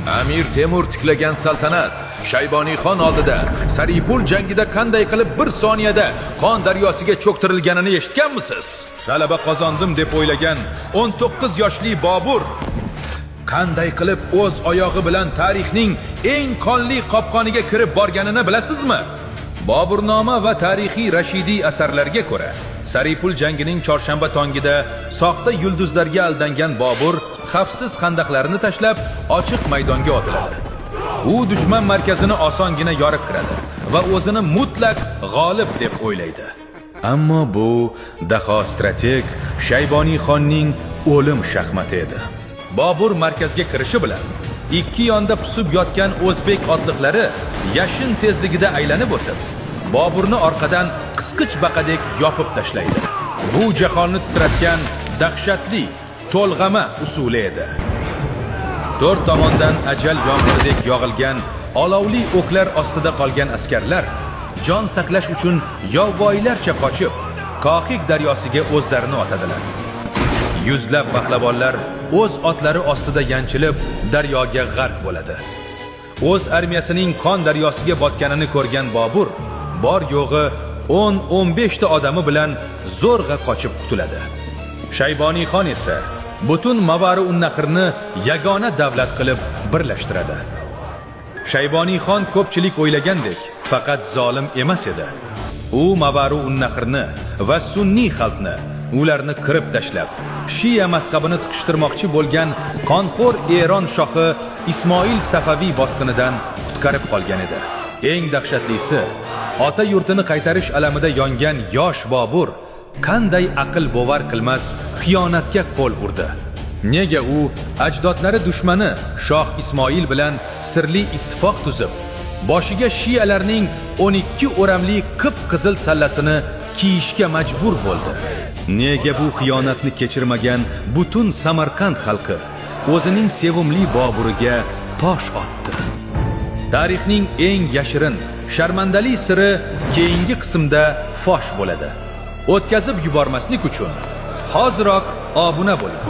Amir Temur tiklagan saltanat Shayboniyxon oldida Saripul jangida qanday qilib bir soniyada qon daryosiga cho'ktirilganini eshitganmisiz? G'alaba qozondim deb o'ylagan 19 yoshli Bobur qanday qilib o'z oyog'i bilan tarixning eng qonli qopqoniga kirib borganini bilasizmi? Boburnoma va tarixiy rashidiy asarlarga ko'ra, Saripul jangining chorshanba tongida soxta yulduzlarga aldangan Bobur xavfsiz xandaqlarni tashlab ochiq maydonga otiladi. U dushman markazini osongina yorib kiradi va o'zini mutlaq g'olib deb o'ylaydi. Ammo bu daho strateg Shayboniyxonning o'lim shaxmati edi. Bobur markazga kirishi bilan ikki yonda pusib yotgan o'zbek otliqlari yashin tezligida aylanib o'tib, Boburni orqadan qisqich baqadek yopib tashlaydi. Bu jahonni titratgan dahshatli to'lg'ama usuli edi. To'rt tomondan ajal yomg'iridek yog'ilgan olovli o'qlar ostida qolgan askarlar jon saqlash uchun yovvoyilarcha qochib, Qohiq daryosiga o'zlarini otadilar. Yuzlab pahlavonlar o'z otlari ostida yanchilib daryoga g'arq bo'ladi. O'z armiyasining qon daryosiga botganini ko'rgan Bobur bor yo'g'i 10-15 ta odami bilan zo'rg'a qochib qutuladi. Shayboniyxon esa butun Mavaru-un-Nahrni yagona davlat qilib birlashtiradi. Shayboniyxon ko'pchilik o'ylagandek faqat zolim emas edi. U Mavaru-un-Nahrni va sunniy xalqni, ularni qirib tashlab, Shia mazhabini tiqishtirmoqchi bo'lgan qonxo'r Eron shohi Ismoil Safaviy bosqinidan qutqarib qolgan edi. Eng dahshatlisi, ota yurtini qaytarish alamida yongan yosh Bobur qanday aql bovar qilmas xiyonatga qo'l urdi. Nega u ajdodlari dushmani shoh Ismoil bilan sirli ittifoq tuzib, boshiga shialarning 12 o'ramli qip-qizil sallasini kiyishga majbur bo'ldi? Nega bu xiyonatni kechirmagan butun Samarqand xalqi o'zining sevimli Boburiga tosh otdi? Tarixning eng yashirin, sharmandali siri keyingi qismda fosh bo'ladi. O'tkazib yubormaslik uchun hoziroq obuna bo'ling.